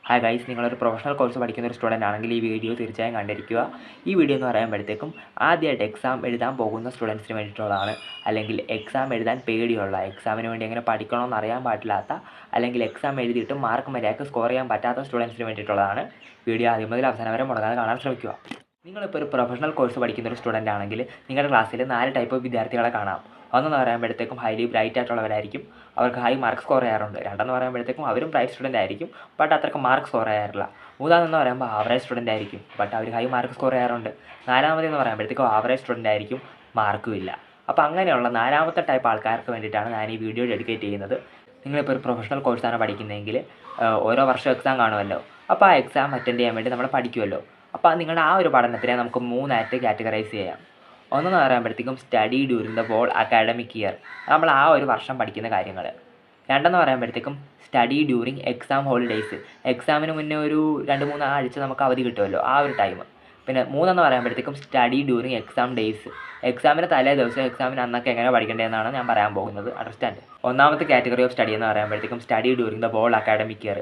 Hi guys, നിങ്ങളൊരു professional course പഠിക്കുന്ന ഒരു സ്റ്റുഡൻ്റ് ആണെങ്കിൽ ഈ വീഡിയോ തീർച്ചയായും കണ്ടിരിക്കുക. ഈ വീഡിയോ എന്ന് പറയുമ്പോഴത്തേക്കും ആദ്യമായിട്ട് എക്സാം എഴുതാൻ പോകുന്ന സ്റ്റുഡൻസിന് വേണ്ടിയിട്ടുള്ളതാണ്. അല്ലെങ്കിൽ എക്സാം എഴുതാൻ പേടിയുള്ള, എക്സാമിന് വേണ്ടി എങ്ങനെ പഠിക്കണമെന്ന് അറിയാൻ പാടില്ലാത്ത, അല്ലെങ്കിൽ എക്സാം എഴുതിയിട്ട് മാർക്ക് മര്യാദയ്ക്ക് സ്കോർ ചെയ്യാൻ പറ്റാത്ത സ്റ്റുഡൻസിന് വേണ്ടിയിട്ടുള്ളതാണ്. വീഡിയോ ആദ്യം മുതൽ അവസാനം വരെ മുടങ്ങാതെ കാണാൻ ശ്രമിക്കുക. നിങ്ങളിപ്പോൾ ഒരു പ്രൊഫഷണൽ കോഴ്സ് പഠിക്കുന്ന ഒരു സ്റ്റുഡൻ്റ് ആണെങ്കിൽ നിങ്ങളുടെ ക്ലാസ്സിൽ 4 ടൈപ്പ് വിദ്യാർത്ഥികളെ കാണാം. ഒന്നെന്ന് പറയുമ്പോഴത്തേക്കും ഹൈലി ബ്രൈറ്റ് ആയിട്ടുള്ളവരായിരിക്കും, അവർക്ക് ഹൈ മാർക്ക് സ്കോർ ചെയ്യാറുണ്ട്. രണ്ടെന്ന് പറയുമ്പോഴത്തേക്കും അവരും ബ്രൈറ്റ് സ്റ്റുഡൻ്റ് ആയിരിക്കും, ബട്ട് അത്രയ്ക്ക് മാർക്ക് സ്കോർ ചെയ്യാറില്ല. മൂന്നാമെന്ന് പറയുമ്പോൾ ആവറേജ് സ്റ്റുഡൻ്റ് ആയിരിക്കും, ബട്ട് അവർ ഹൈ മാർക്ക് സ്കോർ ചെയ്യാറുണ്ട്. നാലാമതെന്ന് പറയുമ്പോഴത്തേക്കും ആവറേജ് സ്റ്റുഡൻ്റ് ആയിരിക്കും, മാർക്കും ഇല്ല. അപ്പോൾ അങ്ങനെയുള്ള നാലാമത്തെ ടൈപ്പ് ആൾക്കാർക്ക് വേണ്ടിയിട്ടാണ് ഞാൻ ഈ വീഡിയോ ഡെഡിക്കേറ്റ് ചെയ്യുന്നത്. നിങ്ങളിപ്പോൾ ഒരു പ്രൊഫഷണൽ കോഴ്സാണ് പഠിക്കുന്നതെങ്കിൽ ഓരോ വർഷം എക്സാം കാണുമല്ലോ. അപ്പോൾ ആ എക്സാം അറ്റൻഡ് ചെയ്യാൻ വേണ്ടി നമ്മൾ പഠിക്കുമല്ലോ. അപ്പോൾ നിങ്ങളുടെ ആ ഒരു പഠനത്തിനെ നമുക്ക് 3 കാറ്റഗറൈസ് ചെയ്യാം. ഒന്നെന്ന് പറയുമ്പോഴത്തേക്കും study during the whole academic year, നമ്മൾ ആ ഒരു വർഷം പഠിക്കുന്ന കാര്യങ്ങൾ. രണ്ടെന്ന് പറയുമ്പോഴത്തേക്കും സ്റ്റഡി ഡ്യൂറിങ് എക്സാം ഹോളിഡേയ്സ്, എക്സാമിന് മുന്നേ ഒരു 2-3 ആഴ്ച നമുക്ക് അവധി കിട്ടുമല്ലോ, ആ ഒരു ടൈം. പിന്നെ മൂന്നെന്ന് പറയുമ്പോഴത്തേക്കും സ്റ്റഡി ഡ്യൂറിങ് എക്സാം ഡേയ്സ്, എക്സാമിന് തലേ ദിവസം എക്സാമിന് അന്നൊക്കെ എങ്ങനെ പഠിക്കേണ്ടതെന്നാണ് ഞാൻ പറയാൻ പോകുന്നത്. അണ്ടർസ്റ്റാൻഡ്. ഒന്നാമത്തെ കാറ്റഗറി ഓഫ് സ്റ്റഡി എന്ന് പറയുമ്പോഴത്തേക്കും study during the whole academic year.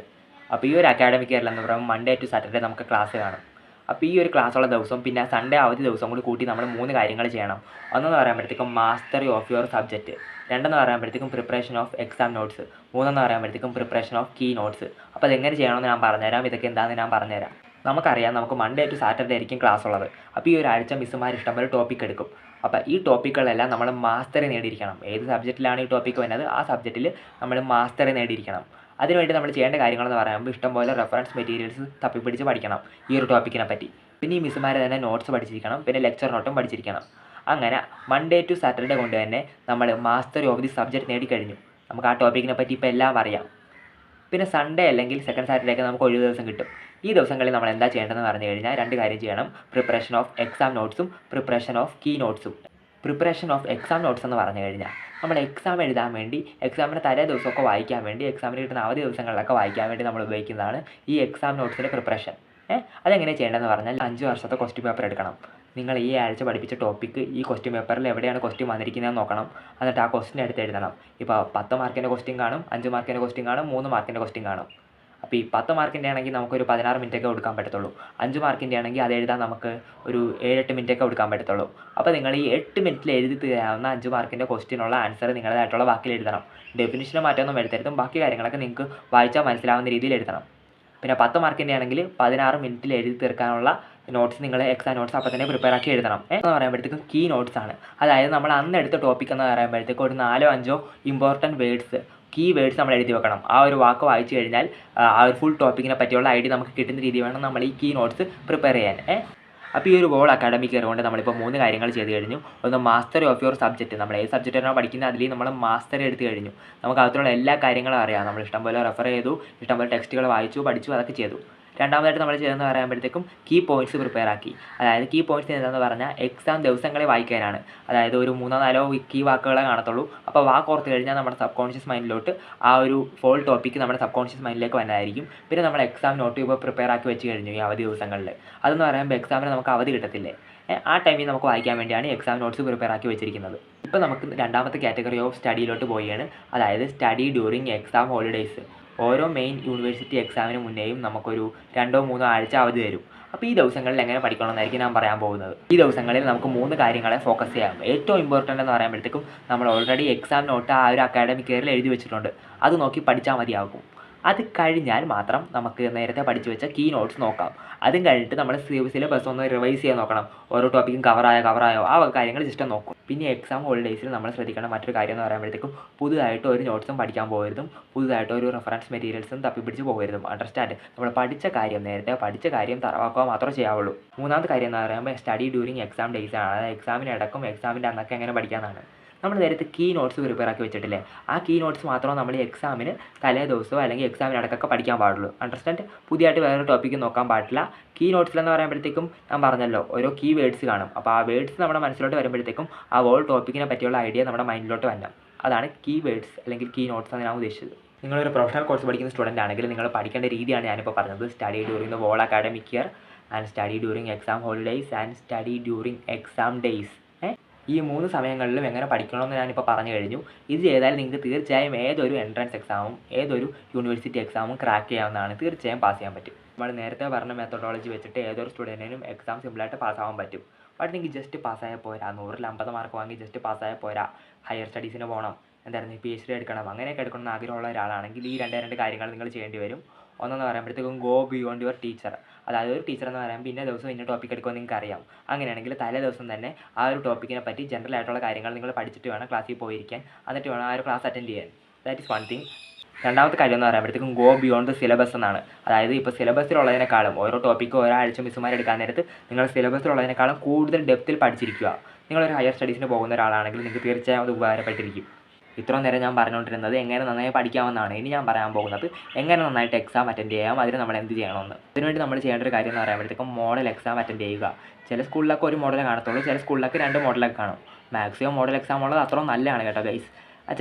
അപ്പോൾ ഈ ഒരു അക്കാഡമിക് ഇയറിൽ എന്ന് പറയുമ്പോൾ മൺഡേ ടു സാറ്റർഡേ നമുക്ക് ക്ലാസ് കാണും. അപ്പോൾ ഈ ഒരു ക്ലാസ്സുള്ള ദിവസം പിന്നെ സൺഡേ അവധി ദിവസം കൂടി കൂട്ടി നമ്മൾ 3 കാര്യങ്ങൾ ചെയ്യണം. ഒന്നെന്ന് പറയുമ്പോഴത്തേക്കും മാസ്റ്ററി ഓഫ് യുവർ സബ്ജക്റ്റ്, രണ്ടെന്ന് പറയുമ്പോഴത്തേക്കും പ്രിപ്പറേഷൻ ഓഫ് എക്സാം നോട്ട്സ്, മൂന്നെന്ന് പറയുമ്പോഴത്തേക്കും പ്രിപ്പറേഷൻ ഓഫ് കീ നോട്ട്സ്. അപ്പോൾ അതെങ്ങനെ ചെയ്യണമെന്ന് ഞാൻ പറഞ്ഞുതരാം, ഇതൊക്കെ എന്താണെന്ന് ഞാൻ പറഞ്ഞുതരാം. നമുക്കറിയാം, നമുക്ക് മൺഡേ ടു സാറ്റർഡേ ആയിരിക്കും ക്ലാസ് ഉള്ളത്. അപ്പോൾ ഈ ഒരാഴ്ച മിസ്സുമാർ ഇഷ്ടംപോലെ ടോപ്പിക് എടുക്കും. അപ്പോൾ ഈ ടോപ്പിക്കുകളെല്ലാം നമ്മൾ മാസ്റ്ററി നേടിയിരിക്കണം. ഏത് സബ്ജക്റ്റിലാണ് ഈ ടോപ്പിക്ക് വരുന്നത് ആ സബ്ജക്റ്റിൽ നമ്മൾ മാസ്റ്ററി നേടിയിരിക്കണം. അതിനുവേണ്ടി നമ്മൾ ചെയ്യേണ്ട കാര്യങ്ങളെന്ന് പറയുമ്പോൾ ഇഷ്ടംപോലെ റെഫറൻസ് മെറ്റീരിയൽസ് തപ്പിപ്പിടിച്ച് പഠിക്കണം ഈ ഒരു ടോപ്പിക്കിനെ പറ്റി. പിന്നെ ഈ മിസ്സുമാരെ തന്നെ നോട്ട്സ് പഠിച്ചിരിക്കണം, പിന്നെ ലെക്ചർ നോട്ടും പഠിച്ചിരിക്കണം. അങ്ങനെ മൺഡേ ടു സാറ്റർഡേ കൊണ്ട് തന്നെ നമ്മൾ മാസ്റ്ററി ഓഫ് ദി സബ്ജക്റ്റ് നേടിക്കഴിഞ്ഞു. നമുക്ക് ആ ടോപ്പിക്കിനെ പറ്റി ഇപ്പോൾ എല്ലാം അറിയാം. പിന്നെ സൺഡേ അല്ലെങ്കിൽ സെക്കൻഡ് സാറ്റർഡേ ഒക്കെ നമുക്ക് ഒഴിവ് ദിവസം കിട്ടും. ഈ ദിവസങ്ങളിൽ നമ്മൾ എന്താ ചെയ്യേണ്ടതെന്ന് പറഞ്ഞു കഴിഞ്ഞാൽ 2 കാര്യം ചെയ്യണം. പ്രിപ്പറേഷൻ ഓഫ് എക്സാം നോട്ട്സും പ്രിപ്പറേഷൻ ഓഫ് കീ നോട്ട്സും. പ്രിപ്പറേഷൻ ഓഫ് എക്സാം നോട്ട്സ് എന്ന് പറഞ്ഞു കഴിഞ്ഞാൽ നമ്മൾ എക്സാം എഴുതാൻ വേണ്ടി, എക്സാമിന് തലേ ദിവസമൊക്കെ വായിക്കാൻ വേണ്ടി, എക്സാമിന് കിട്ടുന്ന അവധി ദിവസങ്ങളിലൊക്കെ വായിക്കാൻ വേണ്ടി നമ്മൾ ഉപയോഗിക്കുന്നതാണ് ഈ എക്സാം നോട്ട്സിൻ്റെ പ്രിപ്പറേഷൻ. അതെങ്ങനെ ചെയ്യേണ്ടതെന്ന് പറഞ്ഞാൽ 5 വർഷത്തെ ക്വസ്റ്റ്യൻ പേപ്പർ എടുക്കണം. നിങ്ങൾ ഈ ആഴ്ച പഠിപ്പിച്ച ടോപ്പിക്ക് ഈ ക്വസ്റ്റ്യൻ പേപ്പറിൽ എവിടെയാണ് ക്വസ്റ്റ്യൻ വന്നിരിക്കുന്നതെന്ന് നോക്കണം. എന്നിട്ട് ആ ക്വസ്റ്റ്യൻ എടുത്ത് എഴുതണം. ഇപ്പോൾ 10 മാർക്കിൻ്റെ ക്വസ്റ്റ്യൻ കാണും, 5 മാർക്കിൻ്റെ ക്വസ്റ്റ്യൻ കാണും, 3 മാർക്കിൻ്റെ ക്വസ്റ്റ്യൻ കാണും. അപ്പോൾ ഈ 10 മാർക്കിൻ്റെ ആണെങ്കിൽ നമുക്കൊരു 16 മിനിറ്റൊക്കെ കൊടുക്കാൻ പറ്റത്തുള്ളൂ. 5 മാർക്കിൻ്റെ ആണെങ്കിൽ അത് എഴുതാൻ നമുക്ക് ഒരു 7-8 മിനിറ്റൊക്കെ കൊടുക്കാൻ പറ്റത്തുള്ളൂ. അപ്പോൾ നിങ്ങൾ ഈ 8 മിനിറ്റിൽ എഴുതി തീരാവുന്ന 5 മാർക്കിൻ്റെ ക്വസ്റ്റ്യനുള്ള ആൻസർ നിങ്ങളുടേതായിട്ടുള്ള വാക്കിൽ എഴുതണം. ഡെഫിനിഷന് മാറ്റമൊന്നും വരുത്തരുതും, ബാക്കി കാര്യങ്ങളൊക്കെ നിങ്ങൾക്ക് വായിച്ചാൽ മനസ്സിലാവുന്ന രീതിയിൽ എഴുതണം. പിന്നെ 10 മാർക്കിൻ്റെ ആണെങ്കിൽ 16 മിനിറ്റിൽ എഴുതി തീർക്കാനുള്ള നോട്ട്സ് നിങ്ങൾ എക്സാം നോട്ട്സ് അപ്പോൾ തന്നെ പ്രിപ്പയർ ആക്കി എഴുതണം. എന്ന് പറയുമ്പോഴത്തേക്കും കീ നോട്ട്സ് ആണ്. അതായത് നമ്മൾ അന്ന് എടുത്ത ടോപ്പിക് എന്ന് പറയുമ്പോഴത്തേക്കും ഒരു 4-5 ഇമ്പോർട്ടൻറ്റ് വേർഡ്സ്, കീ വേർഡ്സ് നമ്മൾ എഴുതി വെക്കണം. ആ ഒരു വാക്ക് വായിച്ചു കഴിഞ്ഞാൽ ആ ഒരു ഫുൾ ടോപ്പിക്കിനെ പറ്റിയുള്ള ഐഡിയ നമുക്ക് കിട്ടുന്ന രീതി വേണം നമ്മൾ ഈ കീ നോട്ട്സ് പ്രിപ്പയർ ചെയ്യാൻ. അപ്പോൾ ഈ ഒരു ഹോൾ അക്കാഡമിക് ഇയർ കൊണ്ട് നമ്മളിപ്പോൾ 3 കാര്യങ്ങൾ ചെയ്ത് കഴിഞ്ഞു. ഒന്ന് മാസ്റ്ററി ഓഫ് യുവർ സബ്ജക്റ്റ്, നമ്മൾ ഏത് സബ്ജക്റ്റാണോ പഠിക്കുന്നത് അതിൽ നമ്മൾ മാസ്റ്ററി എടുത്ത് കഴിഞ്ഞു. നമുക്ക് അതിലുള്ള എല്ലാ കാര്യങ്ങളും അറിയാം. നമ്മൾ ഇഷ്ടംപോലെ റെഫർ ചെയ്തു, ഇഷ്ടംപോലെ ടെക്സ്റ്റുകൾ വായിച്ചു, പഠിച്ചു, അതൊക്കെ ചെയ്തു. രണ്ടാമതായിട്ട് നമ്മൾ ചെയ്തെന്ന് പറയുമ്പോഴത്തേക്കും കീ പോയിൻറ്റ്സ് പ്രിപ്പയർ ആക്കി. അതായത് കീ പോയിൻറ്റ്സ് എന്താണെന്ന് പറഞ്ഞാൽ എക്സാം ദിവസങ്ങളെ വായിക്കാനാണ്. അതായത് ഒരു 3-4 കീ വാക്കുകളെ കാണത്തുള്ളൂ. അപ്പോൾ വാക്ക് ഓർത്ത് കഴിഞ്ഞാൽ നമ്മുടെ സബ് കോൺഷ്യസ് മൈൻഡിലോട്ട് ആ ഒരു ഫോൾ ടോപ്പിക്ക് നമ്മുടെ സബ് കോൺഷ്യസ് മൈൻഡിലേക്ക് വന്നതായിരിക്കും. പിന്നെ നമ്മൾ എക്സാം നോട്ട് ഇപ്പോൾ പ്രിപ്പയർ ആക്കി വെച്ച് കഴിഞ്ഞു ഈ അവധി ദിവസങ്ങളിൽ. അതെന്ന് പറയുമ്പോൾ എക്സാമിന് നമുക്ക് അവധി കിട്ടത്തില്ലേ, ആ ടൈമിൽ നമുക്ക് വായിക്കാൻ വേണ്ടിയാണ് എക്സാം നോട്ട്സ് പ്രിപ്പയർ ആക്കി വെച്ചിരിക്കുന്നത്. ഇപ്പോൾ നമുക്ക് രണ്ടാമത്തെ കാറ്റഗറി ഓഫ് സ്റ്റഡിയിലോട്ട് പോവുകയാണ്. അതായത് സ്റ്റഡി ഡ്യൂറിങ് എക്സാം ഹോളിഡേയ്സ്. ഓരോ മെയിൻ യൂണിവേഴ്സിറ്റി എക്സാമിന് മുന്നേയും നമുക്കൊരു 2-3 ആഴ്ച അവധി തരും. അപ്പോൾ ഈ ദിവസങ്ങളിൽ എങ്ങനെ പഠിക്കണമെന്നായിരിക്കും ഞാൻ പറയാൻ പോകുന്നത്. ഈ ദിവസങ്ങളിൽ നമുക്ക് 3 കാര്യങ്ങളെ ഫോക്കസ് ചെയ്യാം. ഏറ്റവും ഇമ്പോർട്ടൻ്റ് എന്ന് പറയുമ്പോഴത്തേക്കും നമ്മൾ ഓൾറെഡി എക്സാം നോട്ട് ആ ഒരു അക്കാഡമിക് ഇയറിൽ എഴുതി വെച്ചിട്ടുണ്ട്, അത് നോക്കി പഠിച്ചാൽ മതിയാകും. അത് കഴിഞ്ഞാൽ മാത്രം നമുക്ക് നേരത്തെ പഠിച്ചു വെച്ച കീ നോട്ട്സ് നോക്കാം. അതും കഴിഞ്ഞിട്ട് നമ്മൾ സിലബസ് ഒന്ന് റിവൈസ് ചെയ്യാൻ നോക്കണം. ഓരോ ടോപ്പിക്കും കവറായോ ആ കാര്യങ്ങൾ ജസ്റ്റ് നോക്കും. പിന്നെ എക്സാം ഹോളിഡേയ്സിൽ നമ്മൾ ശ്രദ്ധിക്കണം മറ്റൊരു കാര്യം എന്ന് പറയുമ്പോഴത്തേക്കും പുതുതായിട്ട് ഒരു നോട്ട്സും പഠിക്കാൻ പോകരുതും, പുതുതായിട്ട് ഒരു റെഫറൻസ് മെറ്റീരിയൽസും തപ്പിപ്പിടിച്ച് പോകരുതും. അണ്ടർസ്റ്റാൻഡ്. നമ്മൾ പഠിച്ച കാര്യം, നേരത്തെ പഠിച്ച കാര്യം തറവാക്കുക മാത്രമേ ചെയ്യാവുള്ളൂ. മൂന്നാമത്തെ കാര്യം എന്ന് പറയുമ്പോൾ സ്റ്റഡി ഡ്യൂറിങ് എക്സാം ഡേയ്സ് ആണ്. അതായത് എക്സാമിന് ഇടക്കും എക്സാമിൻ്റെ അന്നൊക്കെ എങ്ങനെ പഠിക്കാമെന്നാണ്. നമ്മൾ നേരത്തെ കീ നോട്ട്സ് പ്രിപ്പയർ ആക്കി വെച്ചിട്ടില്ലേ, ആ കീ നോട്ട്സ് മാത്രമേ നമ്മൾ എക്സാമിന് തലേ ദിവസമോ അല്ലെങ്കിൽ എക്സാമിന് ഇടയ്ക്കൊക്കെ പഠിക്കാൻ പാടുള്ളൂ. അണ്ടർസ്റ്റാൻഡ്. പുതിയതായിട്ട് വേറൊരു ടോപ്പിക്ക് നോക്കാൻ പാടില്ല. കീ നോട്ട്സിലെന്ന് പറയുമ്പോഴത്തേക്കും ഞാൻ പറഞ്ഞല്ലോ ഓരോ കീ വേർഡ്സ് കാണും. അപ്പോൾ ആ വേർഡ്സ് നമ്മുടെ മനസ്സിലോട്ട് വരുമ്പോഴത്തേക്കും ആ ഹോൾ ടോപ്പിക്കിനെ പറ്റിയുള്ള ഐഡിയ നമ്മുടെ മൈൻഡിലോട്ട് വരണം. അതാണ് കീ വേർഡ്സ് അല്ലെങ്കിൽ കീ നോട്ട്സ് എന്ന് ഞാൻ ഉദ്ദേശിച്ചത്. നിങ്ങളൊരു പ്രൊഫഷണൽ കോഴ്സ് പഠിക്കുന്ന സ്റ്റുഡൻ്റ് ആണെങ്കിൽ നിങ്ങൾ പഠിക്കേണ്ട രീതിയാണ് ഞാനിപ്പോൾ പറഞ്ഞത്. Study during the whole academic year and study during exam holidays and study during exam days. ഈ 3 സമയങ്ങളിലും എങ്ങനെ പഠിക്കണമെന്ന് ഞാനിപ്പോൾ പറഞ്ഞു കഴിഞ്ഞു. ഇത് ചെയ്താൽ നിങ്ങൾക്ക് തീർച്ചയായും ഏതൊരു എൻട്രൻസ് എക്സാമും ഏതൊരു യൂണിവേഴ്സിറ്റി എക്സാമും ക്രാക്ക് ചെയ്യാവുന്നതാണ്. തീർച്ചയായും പാസ് ചെയ്യാൻ പറ്റും. നമ്മൾ നേരത്തെ പറഞ്ഞ മെത്തഡോളജി വെച്ചിട്ട് ഏതൊരു സ്റ്റുഡൻറ്റിനും എക്സാം സിമ്പിളായിട്ട് പാസ്സാവാൻ പറ്റും. ബട്ട് നിങ്ങൾക്ക് ജസ്റ്റ് പാസ്സായാൽ പോരാ, 100ൽ 50 മാർക്ക് വാങ്ങി ജസ്റ്റ് പാസ്സായാൽ പോരാ. ഹയർ സ്റ്റഡീസിന് പോകണം, എന്തായിരുന്നു PhD എടുക്കണം, അങ്ങനെയൊക്കെ എടുക്കണമെന്ന് ആഗ്രഹമുള്ള ഒരാളാണെങ്കിൽ ഈ രണ്ട് കാര്യങ്ങൾ നിങ്ങൾ ചെയ്യേണ്ടി വരും. ഒന്നെന്ന് പറയുമ്പോഴത്തേക്കും ഗോ ബിയോണ്ട് യുവർ ടീച്ചർ. അതായത് ഒരു ടീച്ചർ എന്ന് പറയുമ്പോൾ ഇന്ന ദിവസം ഇന്ന ടോപ്പിക് എടുക്കുമെന്ന് നിങ്ങൾക്ക് അറിയാം. അങ്ങനെയാണെങ്കിൽ തലേ ദിവസം തന്നെ ആ ഒരു ടോപ്പിക്കിനെ പറ്റി ജനറൽ ആയിട്ടുള്ള കാര്യങ്ങൾ നിങ്ങൾ പഠിച്ചിട്ട് വേണം ക്ലാസ്സിൽ പോയിരിക്കാൻ. എന്നിട്ട് വേണം ആ ഒരു ക്ലാസ് അറ്റൻഡ് ചെയ്യാൻ. That is one thing. രണ്ടാമത്തെ കാര്യം എന്ന് പറയുമ്പോഴത്തേക്കും ഗോ ബിയോണ്ട് ദ സിലബസ് എന്നാണ്. അതായത് ഇപ്പോൾ സിലബസിലുള്ളതിനേക്കാളും ഓരോ ടോപ്പിക്കും ഒരാഴ്ച മിസ്സുമാർ എടുക്കാൻ നേരത്ത് നിങ്ങൾ സിലബസിലുള്ളതിനേക്കാളും കൂടുതൽ ഡെപ്തിൽ പഠിച്ചിരിക്കുക. നിങ്ങളൊരു ഹയർ സ്റ്റഡീസിന് പോകുന്ന ഒരാളാണെങ്കിൽ നിങ്ങൾക്ക് തീർച്ചയായും അത് ഉപകാരപ്പെട്ടിരിക്കും. ഇത്രയും നേരം ഞാൻ പറഞ്ഞുകൊണ്ടിരുന്നത് എങ്ങനെ നന്നായി പഠിക്കാമെന്നാണ്. ഇനി ഞാൻ പറയാൻ പോകുന്നത് എങ്ങനെ നന്നായിട്ട് എക്സാം അറ്റൻഡ് ചെയ്യാം, അതിന് നമ്മൾ എന്ത് ചെയ്യണമെന്ന്. അതിനുവേണ്ടി നമ്മൾ ചെയ്യേണ്ട ഒരു കാര്യം എന്ന് പറയുമ്പോഴത്തേക്കും മോഡൽ എക്സാം അറ്റൻഡ് ചെയ്യുക. ചില സ്കൂളിലൊക്കെ ഒരു മോഡലേ കാണത്തുള്ളൂ, ചില സ്കൂളിലൊക്കെ 2 മോഡലൊക്കെ കാണും. മാക്സിമം മോഡൽ എക്സാം ഉള്ളത് അത്രയും നല്ലതാണ് കേട്ടോ ഗൈസ്.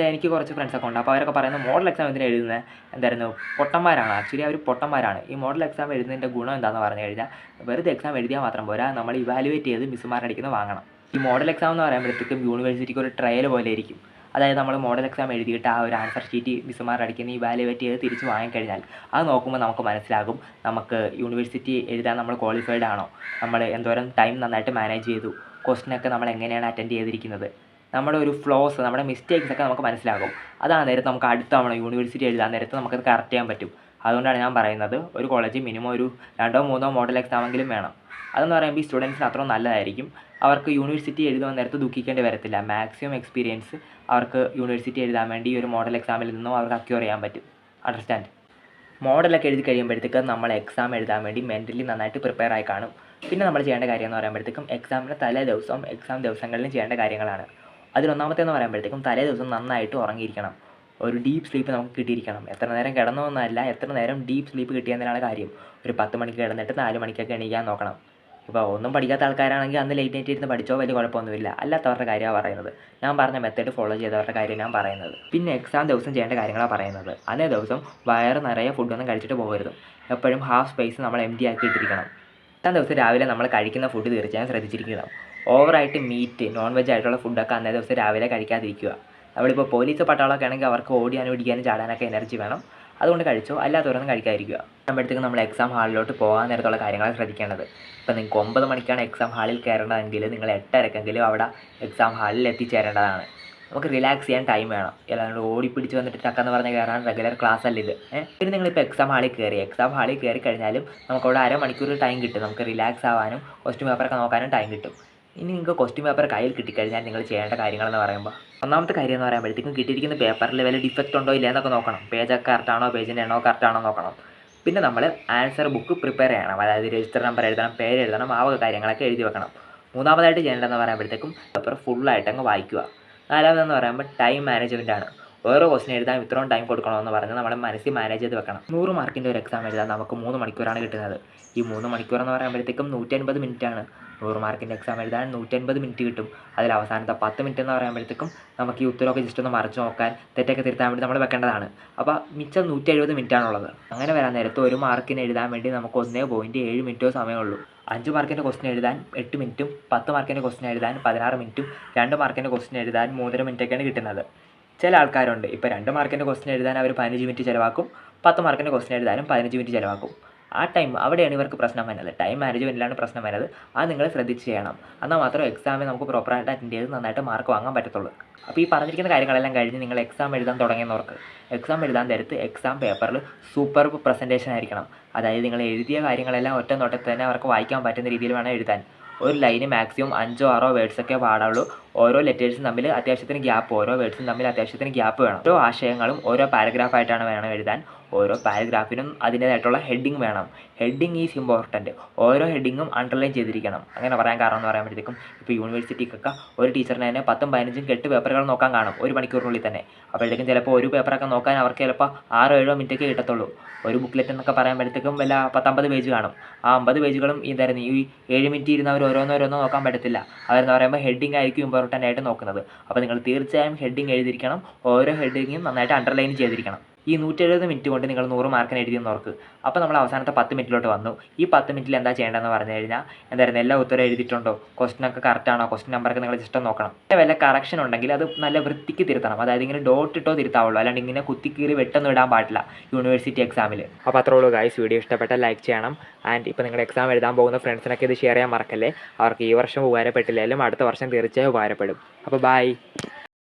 എനിക്ക് കുറച്ച് ഫ്രണ്ട്സൊക്കെ ഉണ്ട്. അപ്പോൾ അവരൊക്കെ പറയുന്നത് മോഡൽ എക്സാം എന്തിനാണ് എഴുതുന്നത്, എന്തായിരുന്നു പൊട്ടന്മാരാണ്. ആക്ച്വലി അവർ പൊട്ടന്മാരാണ്. ഈ മോഡൽ എക്സാം എഴുതുന്നതിൻ്റെ ഗുണം എന്താണെന്ന് പറഞ്ഞു കഴിഞ്ഞാൽ വെറുതെ എക്സാം എഴുതിയാൽ മാത്രം പോരാ, നമ്മൾ ഇവാലുവേറ്റ് ചെയ്ത് മിസ്സുമാരടിക്കുന്നത് വാങ്ങണം. ഈ മോഡൽ എക്സാം എന്ന് പറയുമ്പോഴത്തേക്കും യൂണിവേഴ്സിറ്റിക്ക് ഒരു ട്രയൽ പോലെ ഇരിക്കും. അതായത് നമ്മൾ മോഡൽ എക്സാം എഴുതിയിട്ട് ആ ഒരു ആൻസർ ഷീറ്റ് മിസ്സുമാരടിക്കുന്ന ഇവാലുവേറ്റ് ചെയ്ത് തിരിച്ച് വാങ്ങിക്കഴിഞ്ഞാൽ അത് നോക്കുമ്പോൾ നമുക്ക് മനസ്സിലാകും നമുക്ക് യൂണിവേഴ്സിറ്റി എഴുതാൻ നമ്മൾ ക്വാളിഫൈഡ് ആണോ, നമ്മൾ എന്തോരം ടൈം നന്നായിട്ട് മാനേജ് ചെയ്തു, ക്വസ്റ്റ്യനൊക്കെ നമ്മൾ എങ്ങനെയാണ് അറ്റൻഡ് ചെയ്തിരിക്കുന്നത്, നമ്മുടെ ഒരു ഫ്ലോസ്, നമ്മുടെ മിസ്റ്റേക്സ് ഒക്കെ നമുക്ക് മനസ്സിലാകും. അതാണ് നേരത്തെ നമുക്ക് അടുത്ത തവണ യൂണിവേഴ്സിറ്റി എഴുതാൻ നേരത്ത് നമുക്കത് കറക്റ്റ് ചെയ്യാൻ പറ്റും. അതുകൊണ്ടാണ് ഞാൻ പറയുന്നത് ഒരു കോളേജിൽ മിനിമം ഒരു 2-3 മോഡൽ എക്സാമെങ്കിലും വേണം. അതെന്ന് പറയുമ്പോൾ ഈ സ്റ്റുഡൻസിന് അത്രയും നല്ലതായിരിക്കും. അവർക്ക് യൂണിവേഴ്സിറ്റി എഴുതാൻ നേരത്ത് ദുഃഖിക്കേണ്ടി വരത്തില്ല. മാക്സിമം എക്സ്പീരിയൻസ് അവർക്ക് യൂണിവേഴ്സിറ്റി എഴുതാൻ വേണ്ടി ഈ ഒരു മോഡൽ എക്സാമിൽ നിന്നും അവർക്ക് അക്യൂർ ചെയ്യാൻ പറ്റും. അണ്ടർസ്റ്റാൻഡ്? മോഡലൊക്കെ എഴുതി കഴിയുമ്പോഴത്തേക്ക് നമ്മൾ എക്സാം എഴുതാൻ വേണ്ടി മെൻ്റലി നന്നായിട്ട് പ്രിപ്പയർ ആയി കാണും. പിന്നെ നമ്മൾ ചെയ്യേണ്ട കാര്യം എന്ന് പറയുമ്പോഴത്തേക്കും എക്സാമിൻ്റെ തലേ ദിവസവും എക്സാം ദിവസങ്ങളിലും ചെയ്യേണ്ട കാര്യങ്ങളാണ്. അതിലൊന്നാമത്തേന്ന് പറയുമ്പോഴത്തേക്കും തലേ ദിവസം നന്നായിട്ട് ഉറങ്ങിയിരിക്കണം. ഒരു ഡീപ്പ് സ്ലീപ്പ് നമുക്ക് കിട്ടിയിരിക്കണം. എത്ര നേരം കിടന്നൊന്നല്ല, എത്ര നേരം ഡീപ്പ് സ്ലീപ്പ് കിട്ടിയെന്നതിനാണ് കാര്യം. ഒരു 10 മണിക്ക് കിടന്നിട്ട് 4 മണിക്കൊക്കെ എണീക്കാൻ നോക്കണം. ഇപ്പോൾ ഒന്നും പഠിക്കാത്ത ആൾക്കാരാണെങ്കിൽ അന്ന് ലേറ്റ് നൈറ്റ് ഇരുന്ന് പഠിച്ചോ, വലിയ കുഴപ്പമൊന്നുമില്ല. അല്ലാത്തവരുടെ കാര്യമാണ് പറയുന്നത്. ഞാൻ പറഞ്ഞ മെത്തേഡ് ഫോളോ ചെയ്തവരുടെ കാര്യം ഞാൻ പറയുന്നത്. പിന്നെ എക്സാം ദിവസം ചെയ്യേണ്ട കാര്യങ്ങളാണ് പറയുന്നത്. അന്നേ ദിവസം വയറ് നിറയെ ഫുഡൊന്നും കഴിച്ചിട്ട് പോകരുത്. എപ്പോഴും ഹാഫ് സ്പേസ് നമ്മൾ empty ആക്കി ഇട്ടിരിക്കണം. എട്ടാം ദിവസം രാവിലെ നമ്മൾ കഴിക്കുന്ന ഫുഡ് തീർച്ചയായും ശ്രദ്ധിച്ചിരിക്കണം. ഓവറായിട്ട് മീറ്റ്, നോൺ വെജ് ആയിട്ടുള്ള ഫുഡൊക്കെ അന്നേ ദിവസം രാവിലെ കഴിക്കാതിരിക്കുക. നമ്മളിപ്പോൾ പോലീസ് പട്ടാളമൊക്കെ ആണെങ്കിൽ അവർക്ക് ഓടിയാനും ഇടിക്കാനും ചാടാനൊക്കെ എനർജി വേണം. അതുകൊണ്ട് കഴിച്ചോ, അല്ലാത്തവരൊന്നും കഴിക്കാതിരിക്കുക. ആകുമ്പോഴത്തേക്കും നമ്മൾ എക്സാം ഹാളിലോട്ട് പോകാൻ നേരത്തുള്ള കാര്യങ്ങളാണ് ശ്രദ്ധിക്കേണ്ടത്. ഇപ്പോൾ നിങ്ങൾക്ക് 9 മണിക്കാണ് എക്സാം ഹാളിൽ കയറേണ്ടതെങ്കിൽ നിങ്ങൾ 8:30-ക്കെങ്കിലും അവിടെ എക്സാം ഹാളിൽ എത്തിച്ചേരേണ്ടതാണ്. നമുക്ക് റിലാക്സ് ചെയ്യാൻ ടൈം വേണം. അല്ലാണ്ട് ഓടിപ്പിടിച്ച് വന്നിട്ട് ടക്കെന്ന് പറഞ്ഞ് കയറാൻ റെഗുലർ ക്ലാസ് അല്ല ഇത്. പിന്നെ നിങ്ങളിപ്പോൾ എക്സാം ഹാളിൽ കയറി കഴിഞ്ഞാലും നമുക്കവിടെ അരമണിക്കൂർ ടൈം കിട്ടും. നമുക്ക് റിലാക്സ് ആവാനും ക്വസ്റ്റ്യൻ പേപ്പറൊക്കെ നോക്കാനും ടൈം കിട്ടും. ഇനി നിങ്ങൾക്ക് ക്വസ്റ്റ്യൻ പേപ്പർ കയ്യിൽ കിട്ടിക്കഴിഞ്ഞാൽ നിങ്ങൾ ചെയ്യേണ്ട കാര്യങ്ങളെന്ന് പറയുമ്പോൾ ഒന്നാമത്തെ കാര്യം എന്ന് പറയുമ്പോഴത്തേക്കും കിട്ടിയിരിക്കുന്ന പേപ്പറിൽ വല്ല ഡിഫക്റ്റ് ഉണ്ടോ ഇല്ല എന്നൊക്കെ നോക്കണം. പേജൊക്കെ കറക്റ്റാണോ, പേജിൻ്റെ എണ്ണോ കറക്റ്റാണോ നോക്കണം. പിന്നെ നമ്മൾ ആൻസർ ബുക്ക് പ്രിപ്പയർ ചെയ്യണം. അതായത് രജിസ്റ്റർ നമ്പർ എഴുതണം, പേര് എഴുതണം, ആ വക കാര്യങ്ങളൊക്കെ എഴുതി വെക്കണം. മൂന്നാമതായിട്ട് ചെയ്യേണ്ടതെന്ന് പറയുമ്പോഴത്തേക്കും പേപ്പർ ഫുള്ളായിട്ട് അങ്ങ് വായിക്കുക. നാലാമതെന്ന് പറയുമ്പോൾ ടൈം മാനേജ്മെൻ്റ് ആണ്. ഓരോ ക്വസ്റ്റ്യൻ എഴുതാൻ ഇത്രയും ടൈം കൊടുക്കണമെന്ന് പറഞ്ഞ് നമ്മൾ മനസ്സിൽ മാനേജ് ചെയ്ത് വെക്കണം. 100 മാർക്കിൻ്റെ ഒരു എക്സാം എഴുതാൻ നമുക്ക് 3 മണിക്കൂറാണ് കിട്ടുന്നത്. ഈ 3 മണിക്കൂറെന്ന് പറയുമ്പോഴത്തേക്കും 150 മിനിറ്റാണ്. 100 മാർക്കിൻ്റെ എക്സാം എഴുതാൻ 150 മിനിറ്റ് കിട്ടും. അതിൽ അവസാനത്തെ 10 മിനിറ്റ് എന്ന് പറയുമ്പോഴത്തേക്കും നമുക്ക് ഈ ഉത്തരമൊക്കെ ജസ്റ്റ് ഒന്ന് മറിച്ച് നോക്കാൻ, തെറ്റൊക്കെ തിരുത്താൻ വേണ്ടി നമ്മൾ വെക്കേണ്ടതാണ്. അപ്പോൾ മിച്ചം 170 മിനിറ്റാണുള്ളത്. അങ്ങനെ വരാൻ നേരത്ത് 1 മാർക്കിന് എഴുതാൻ വേണ്ടി നമുക്ക് 1.7 മിനിറ്റോ സമയമുള്ളൂ. 5 മാർക്കിൻ്റെ ക്വസ്റ്റ്യൻ എഴുതാൻ 8 മിനിറ്റും 10 മാർക്കിൻ്റെ ക്വസ്റ്റ്യൻ എഴുതാൻ 16 മിനിറ്റും 2 മാർക്കിൻ്റെ ക്വസ്റ്റ്യൻ എഴുതാൻ 3.5 മിനിറ്റൊക്കെയാണ് കിട്ടുന്നത്. ചില ആൾക്കാരുണ്ട് ഇപ്പോൾ 2 മാർക്കിൻ്റെ ക്വസ്റ്റ്യൻ എഴുതാൻ അവർ 15 മിനിറ്റ് ചിലവാക്കും, 10 മാർക്കിൻ്റെ ക്വസ്റ്റ്യൻ എഴുതാനും 15 മിനിറ്റ് ചിലവാക്കും. ആ ടൈം അവിടെയാണ് ഇവർക്ക് പ്രശ്നം വരുന്നത്. ടൈം മാനേജ്മെൻറ്റിലാണ് പ്രശ്നം വരുന്നത്. അത് നിങ്ങൾ ശ്രദ്ധിച്ച് ചെയ്യണം. എന്നാൽ മാത്രമേ എക്സാമിൽ നമുക്ക് പ്രോപ്പറായിട്ട് അറ്റൻഡ് ചെയ്ത് നന്നായിട്ട് മാർക്ക് വാങ്ങാൻ പറ്റത്തുള്ളൂ. അപ്പോൾ ഈ പറഞ്ഞിരിക്കുന്ന കാര്യങ്ങളെല്ലാം കഴിഞ്ഞ് നിങ്ങൾ എക്സാം എഴുതാൻ തുടങ്ങിയെന്നവർക്ക് എക്സാം എഴുതാൻ നേരത്ത് എക്സാം പേപ്പറിൽ സൂപ്പർ പ്രസൻറ്റേഷൻ ആയിരിക്കണം. അതായത് നിങ്ങൾ എഴുതിയ കാര്യങ്ങളെല്ലാം ഒറ്റ നോട്ടത്തിൽ തന്നെ അവർക്ക് വായിക്കാൻ പറ്റുന്ന രീതിയിൽ വേണം എഴുതാൻ. ഒരു ലൈന് മാക്സിമം 5-6 വേർഡ്സൊക്കെ പാടുള്ളൂ. ഓരോ ലെറ്റേഴ്സും തമ്മിൽ അത്യാവശ്യത്തിന് ഗ്യാപ്പ്, ഓരോ വേർഡ്സും തമ്മിൽ അത്യാവശ്യത്തിന് ഗ്യാപ്പ് വേണം. ഓരോ ആശയങ്ങളും ഓരോ പാരഗ്രാഫായിട്ടാണ് വേണം എഴുതാൻ. ഓരോ പാരഗ്രാഫിനും അതിൻ്റേതായിട്ടുള്ള ഹെഡിങ് വേണം. Heading is important. ഓരോ ഹെഡിങ്ങും അണ്ടർലൈൻ ചെയ്തിരിക്കണം. അങ്ങനെ പറയാൻ കാരണം എന്ന് പറയുമ്പോഴത്തേക്കും ഇപ്പോൾ യൂണിവേഴ്സിറ്റിക്കൊക്കെ ഒരു ടീച്ചറിന് തന്നെ 10-15 കെട്ട് പേപ്പറുകൾ നോക്കാൻ കാണും ഒരു മണിക്കൂറിനുള്ളിൽ തന്നെ. അപ്പോഴത്തേക്കും ചിലപ്പോൾ ഒരു പേപ്പറൊക്കെ നോക്കാൻ അവർക്ക് ചിലപ്പോൾ 6-7 മിനിറ്റൊക്കെ കിട്ടത്തുള്ളൂ. ഒരു ബുക്ക്ലെറ്റ് എന്നൊക്കെ പറയുമ്പോഴത്തേക്കും വല്ല 10-50 പേജ് കാണും. ആ 50 പേജുകളും ഇതായിരുന്നു ഈ 7 മിനിറ്റ് ഇരുന്ന് അവർ ഓരോന്നോരോന്നോ നോക്കാൻ പറ്റത്തില്ല. അവരെന്ന് പറയുമ്പോൾ ഹെഡിങ് ആയിരിക്കും ഇമ്പോർട്ടൻ്റ് ആയിട്ട് നോക്കുന്നത്. അപ്പോൾ നിങ്ങൾ തീർച്ചയായും ഹെഡിങ് എഴുതിയിരിക്കണം. ഓരോ ഹെഡിങ്ങും നന്നായിട്ട് അണ്ടർലൈൻ ചെയ്തിരിക്കണം. ഈ 170 മിനിറ്റ് കൊണ്ട് നിങ്ങൾ 100 മാർക്കിന് എഴുതിയെന്ന് ഓർക്ക്. അപ്പോൾ നമ്മൾ അവസാനത്തെ 10 മിനിറ്റിലോട്ട് വന്നു. ഈ 10 മിനിറ്റിൽ എന്താ ചെയ്യേണ്ടതെന്ന് പറഞ്ഞു കഴിഞ്ഞാൽ എന്തായിരുന്നു, എല്ലാ ഉത്തരം എഴുതിയിട്ടുണ്ടോ, ക്വസ്റ്റനൊക്കെ കറക്റ്റാണോ, ക്വസ്റ്റൻ നമ്പറൊക്കെ നിങ്ങൾ ജസ്റ്റ് നോക്കണം. വല്ല കറക്ഷൻ ഉണ്ടെങ്കിൽ അത് നല്ല വൃത്തിക്ക് തിരുത്തണം. അതായത് ഇങ്ങനെ ഡോട്ട് ഇട്ടോ തിരുത്താവുള്ളൂ, അല്ലാണ്ട് ഇങ്ങനെ കുത്തിക്കീറി വെട്ടൊന്നും ഇടാൻ പാടില്ല യൂണിവേഴ്സിറ്റി എക്സാമിൽ. അപ്പോൾ അത്രേ ഉള്ളൂ ഗൈസ്. വീഡിയോ ഇഷ്ടപ്പെട്ടാൽ ലൈക്ക് ചെയ്യണം. ആൻഡ് ഇപ്പോൾ നിങ്ങൾ എക്സാം എഴുതാൻ പോകുന്ന ഫ്രണ്ട്സിനൊക്കെ ഇത് ഷെയർ ചെയ്യാൻ മറക്കല്ലേ. അവർക്ക് ഈ വർഷം ഉപകാരപ്പെട്ടില്ലെങ്കിലും അടുത്ത വർഷം തീർച്ചയായും ഉപകാരപ്പെടും. അപ്പോൾ ബൈ.